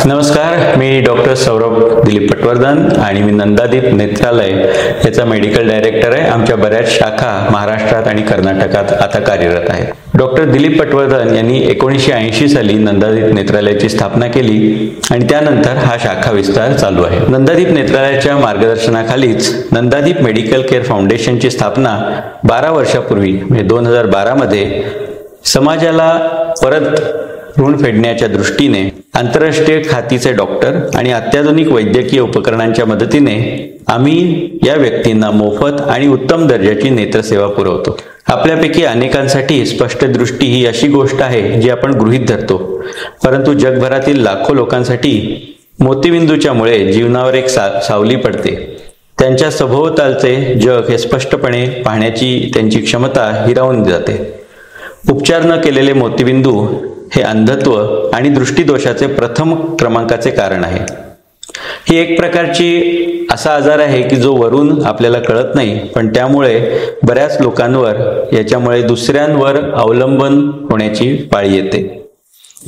नमस्कार, मी डॉक्टर सौरभ दिलीप पटवर्धन आणि मी नंदादीप नेत्रालय याचा मेडिकल डायरेक्टर आहे। आमच्या बऱ्याच शाखा महाराष्ट्रात आणि कर्नाटकात आता कार्यरत आहेत। डॉक्टर दिलीप पटवर्धन यांनी 1980 साली नंदादीप नेत्रालयाची स्थापना केली आणि त्यानंतर हा शाखा विस्तार चालू आहे। नंदादीप नेत्रालयाच्या मार्गदर्शनाखालीच नंदादीप मेडिकल केअर फाउंडेशनची स्थापना 12 वर्षापूर्वी म्हणजे 2012 मध्ये समाजाला परत ऋण फेडण्याच्या दृष्टीने आंतरराष्ट्रीय खातीचे डॉक्टर आणि अत्याधुनिक वैद्यकीय उपकरणांच्या मदतीने आम्ही या व्यक्तींना मोफत आणि उत्तम दर्जाची नेत्रसेवा पुरवतो। आपल्यापैकी अनेकांसाठी स्पष्ट दृष्टी ही अशी गोष्ट आहे जी आपण गृहीत धरतो, परंतु जगभरातील लाखो लोकांसाठी मोतीबिंदूच्या मुळे जीवनावर एक सावली पडते। त्यांच्या सभोवतालचे जग हे स्पष्टपणे पाहण्याची त्यांची क्षमता हिरावून जाते। उपचार न केलेले मोतीबिंदू हे अंधत्व आणि दृष्टीदोषाचे प्रथम क्रमांकाचे कारण आहे। ही एक प्रकारची असा आजार आहे की जो वरून आपल्याला कळत नाही, पण त्यामुळे बऱ्याच लोकांवर याच्यामुळे दुसऱ्यांवर अवलंबन होण्याची पाळी येते।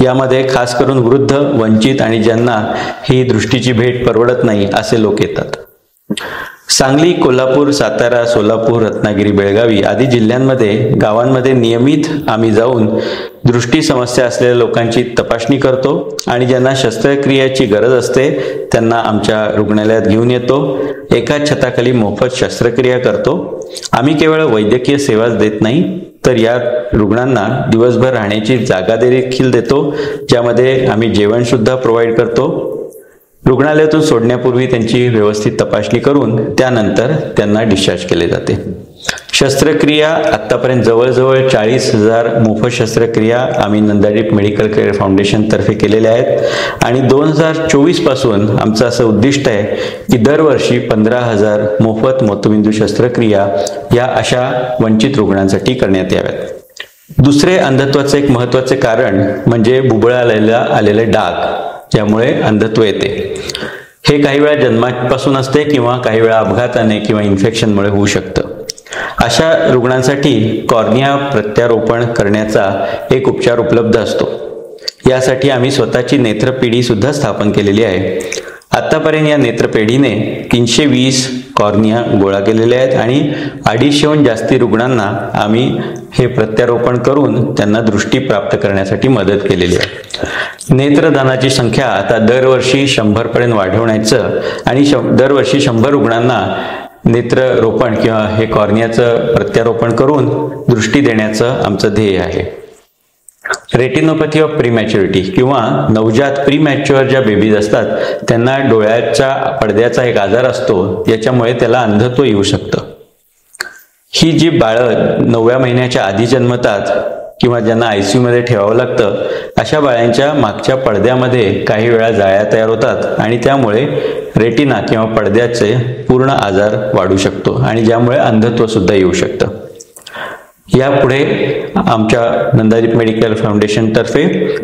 यामध्ये खास करून वृद्ध, वंचित आणि ज्यांना ही दृष्टीची भेट परवडत नाही असे लोक येतात। सांगली, कोल्हापूर, सातारा, सोलापूर, रत्नागिरी, बेळगावी आदी जिल्ह्यांमध्ये गावांमध्ये नियमित आम्ही जाऊन दृष्टी समस्या असलेल्या लोकांची तपासणी करतो आणि ज्यांना शस्त्रक्रियेची गरज असते त्यांना आमच्या रुग्णालयात घेऊन येतो। एकाच छताखाली मोफत शस्त्रक्रिया करतो। आम्ही केवळ वैद्यकीय सेवाच देत नाही तर या रुग्णांना दिवसभर राहण्याची जागा देखील देतो, ज्यामध्ये आम्ही जेवण सुद्धा प्रोव्हाइड करतो। रुग्णालयातून सोडण्यापूर्वी त्यांची व्यवस्थित तपासणी करून त्यानंतर त्यांना डिस्चार्ज केले जाते। शस्त्रक्रिया आतापर्यंत जवळजवळ 40,000 मोफत शस्त्रक्रिया आम्ही नंदादीप मेडिकल केअर फाउंडेशन तर्फे केलेल्या आहेत आणि 2024 पासून आमचं असं उद्दिष्ट आहे की दरवर्षी 15,000 मोफत मोतीबिंदू शस्त्रक्रिया या अशा वंचित रुग्णांसाठी करण्यात याव्यात। दुसरे अंधत्वाचे एक महत्त्वाचे कारण म्हणजे बुबुळाला आलेले डाग, ज्यामुळे अंधत्व येते। हे काही वेळा जन्मापासून असते किंवा काही वेळा अपघाताने किंवा इन्फेक्शनमुळे होऊ शकतं। अशा रुग्णांसाठी कॉर्निया प्रत्यारोपण करण्याचा एक उपचार उपलब्ध असतो। यासाठी आम्ही स्वतःची नेत्रपेढी सुद्धा स्थापन केलेली आहे। आतापर्यंत या नेत्रपेढीने 320 कॉर्निया गोळा केलेले आहेत आणि 250हून जास्ती रुग्णांना आम्ही हे प्रत्यारोपण करून त्यांना दृष्टी प्राप्त करण्यासाठी मदत केलेली आहे। नेत्रदानाची संख्या आता दरवर्षी 100 पर्यंत वाढवण्याचं आणि दरवर्षी 100 रुग्णांना नेत्ररोपण किंवा हे कॉर्नियाचं प्रत्यारोपण करून दृष्टी देण्याचं आमचं ध्येय आहे। रेटिनोपॅथी ऑफ प्रीमॅच्युरिटी किंवा नवजात प्रीमॅच्युअर ज्या बेबीज असतात त्यांना डोळ्याच्या पडद्याचा एक आजार असतो, याच्यामुळे त्याला अंधत्व येऊ शकतं। ही जी बाळं 9व्या महिन्याच्या आधी जन्मतात किंवा ज्यांना ICU मध्ये ठेवावं लागतं, अशा बाळांच्या मागच्या पडद्यामध्ये काही वेळा जाळ्या तयार होतात आणि त्यामुळे रेटिना किंवा पडद्याचे पूर्ण आजार वाढू शकतो आणि ज्यामुळे अंधत्व सुद्धा येऊ शकतं। यापुढे आमच्या नंदादीप मेडिकल फाउंडेशन तर्फे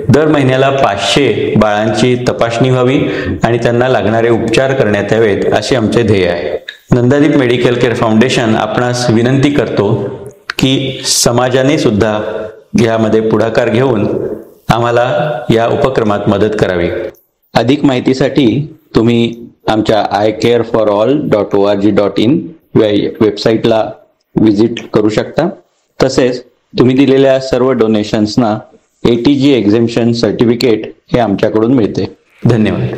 दर महिन्याला 500 बाळांची तपासणी व्हावी आणि त्यांना लागणारे उपचार करण्यात यावेत असे आमचे ध्येय आहे। नंदादीप मेडिकल केअर फाउंडेशन आपणास विनंती करतो की समाजाने सुद्धा यामध्ये पुढाकार घेऊन आम्हाला या उपक्रमात मदत करावी। अधिक माहितीसाठी तुम्ही आमच्या icareforall.org.in वेबसाईटला व्हिजिट करू शकता। तसेच तुम्ही दिलेल्या सर्व डोनेशन्सना ATG एक्झेम्पशन सर्टिफिकेट हे आमच्याकडून मिळते। धन्यवाद।